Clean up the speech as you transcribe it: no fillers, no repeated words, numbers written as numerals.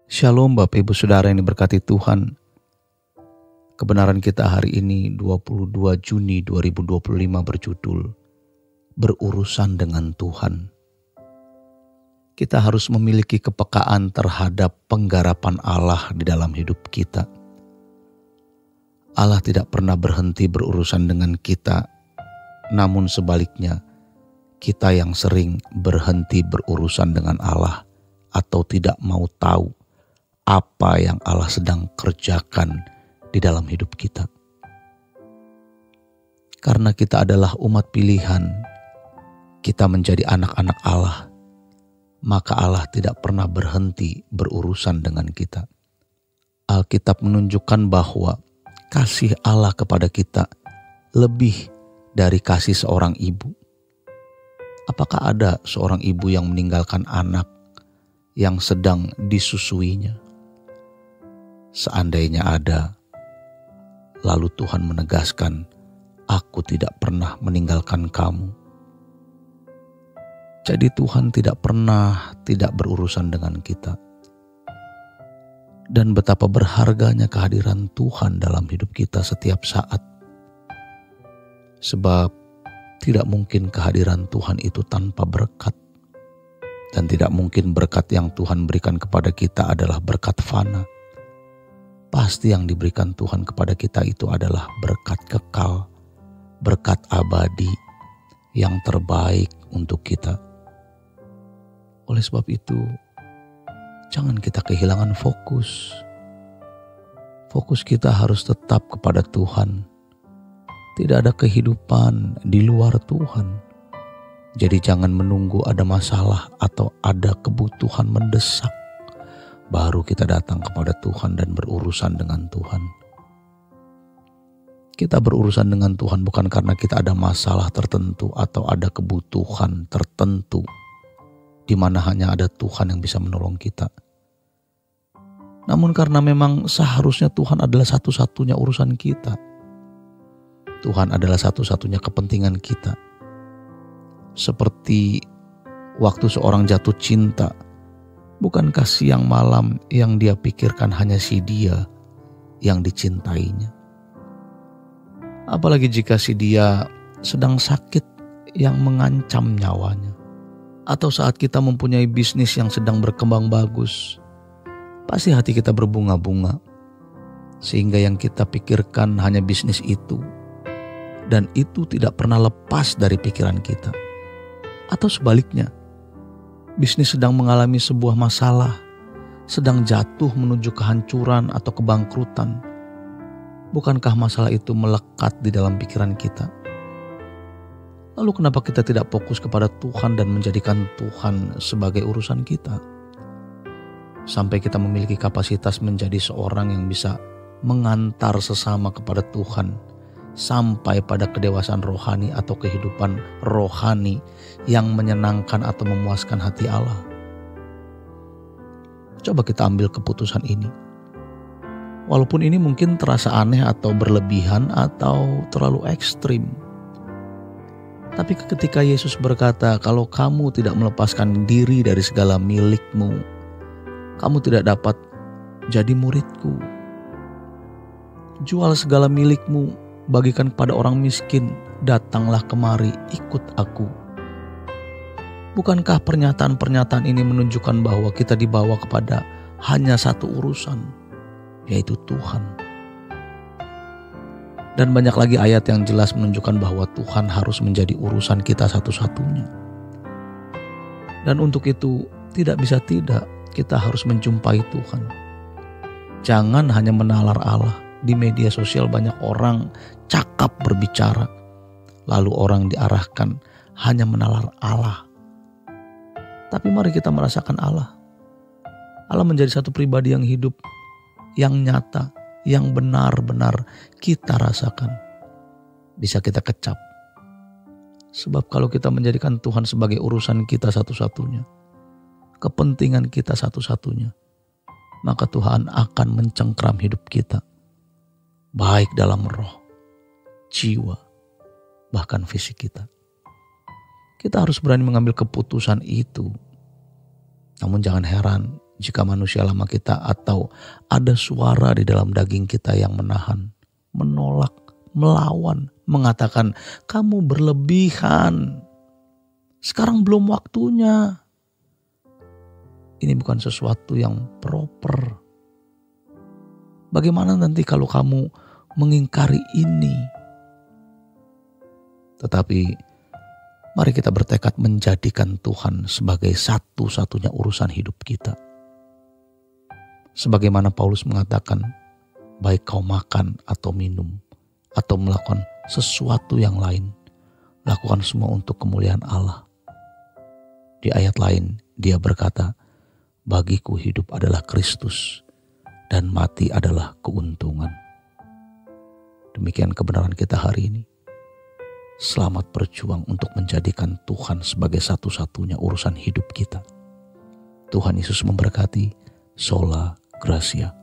Shalom Bapak Ibu Saudara yang diberkati Tuhan. Kebenaran kita hari ini 22 Juni 2025 berjudul Berurusan dengan Tuhan. Kita harus memiliki kepekaan terhadap penggarapan Allah di dalam hidup kita. Allah tidak pernah berhenti berurusan dengan kita, namun sebaliknya kita yang sering berhenti berurusan dengan Allah atau tidak mau tahu apa yang Allah sedang kerjakan di dalam hidup kita. Karena kita adalah umat pilihan, kita menjadi anak-anak Allah, maka Allah tidak pernah berhenti berurusan dengan kita. Alkitab menunjukkan bahwa kasih Allah kepada kita lebih dari kasih seorang ibu. Apakah ada seorang ibu yang meninggalkan anak yang sedang disusuinya? Seandainya ada, lalu Tuhan menegaskan, "Aku tidak pernah meninggalkan kamu." Jadi Tuhan tidak pernah tidak berurusan dengan kita. Dan betapa berharganya kehadiran Tuhan dalam hidup kita setiap saat. Sebab tidak mungkin kehadiran Tuhan itu tanpa berkat. Dan tidak mungkin berkat yang Tuhan berikan kepada kita adalah berkat fana. Pasti yang diberikan Tuhan kepada kita itu adalah berkat kekal, berkat abadi yang terbaik untuk kita. Oleh sebab itu, jangan kita kehilangan fokus. Fokus kita harus tetap kepada Tuhan. Tidak ada kehidupan di luar Tuhan. Jadi jangan menunggu ada masalah atau ada kebutuhan mendesak, baru kita datang kepada Tuhan dan berurusan dengan Tuhan. Kita berurusan dengan Tuhan bukan karena kita ada masalah tertentu atau ada kebutuhan tertentu di mana hanya ada Tuhan yang bisa menolong kita. Namun karena memang seharusnya Tuhan adalah satu-satunya urusan kita. Tuhan adalah satu-satunya kepentingan kita. Seperti waktu seorang jatuh cinta, bukankah siang malam yang dia pikirkan hanya si dia yang dicintainya? Apalagi jika si dia sedang sakit yang mengancam nyawanya. Atau saat kita mempunyai bisnis yang sedang berkembang bagus, pasti hati kita berbunga-bunga. Sehingga yang kita pikirkan hanya bisnis itu. Dan itu tidak pernah lepas dari pikiran kita. Atau sebaliknya, bisnis sedang mengalami sebuah masalah, sedang jatuh menuju kehancuran atau kebangkrutan. Bukankah masalah itu melekat di dalam pikiran kita? Lalu kenapa kita tidak fokus kepada Tuhan dan menjadikan Tuhan sebagai urusan kita? Sampai kita memiliki kapasitas menjadi seorang yang bisa mengantar sesama kepada Tuhan, sampai pada kedewasaan rohani atau kehidupan rohani yang menyenangkan atau memuaskan hati Allah. Coba kita ambil keputusan ini. Walaupun ini mungkin terasa aneh atau berlebihan atau terlalu ekstrim. Tapi ketika Yesus berkata, "Kalau kamu tidak melepaskan diri dari segala milikmu, kamu tidak dapat jadi muridku. Jual segala milikmu, bagikan kepada orang miskin, datanglah kemari, ikut aku." Bukankah pernyataan-pernyataan ini menunjukkan bahwa kita dibawa kepada hanya satu urusan, yaitu Tuhan? Dan banyak lagi ayat yang jelas menunjukkan bahwa Tuhan harus menjadi urusan kita satu-satunya. Dan untuk itu tidak bisa tidak, kita harus menjumpai Tuhan. Jangan hanya menalar Allah. Di media sosial banyak orang cakap berbicara, lalu orang diarahkan hanya menalar Allah. Tapi mari kita merasakan Allah. Allah menjadi satu pribadi yang hidup, yang nyata, yang benar-benar kita rasakan. Bisa kita kecap. Sebab kalau kita menjadikan Tuhan sebagai urusan kita satu-satunya, kepentingan kita satu-satunya, maka Tuhan akan mencengkram hidup kita. Baik dalam roh, jiwa, bahkan fisik kita. Kita harus berani mengambil keputusan itu. Namun jangan heran jika manusia lama kita atau ada suara di dalam daging kita yang menahan, menolak, melawan, mengatakan, kamu berlebihan, sekarang belum waktunya. Ini bukan sesuatu yang proper. Bagaimana nanti kalau kamu mengingkari ini? Tetapi mari kita bertekad menjadikan Tuhan sebagai satu-satunya urusan hidup kita. Sebagaimana Paulus mengatakan, baik kau makan atau minum, atau melakukan sesuatu yang lain, lakukan semua untuk kemuliaan Allah. Di ayat lain dia berkata, bagiku hidup adalah Kristus dan mati adalah keuntungan. Demikian kebenaran kita hari ini. Selamat berjuang untuk menjadikan Tuhan sebagai satu-satunya urusan hidup kita. Tuhan Yesus memberkati. Sola Gracia.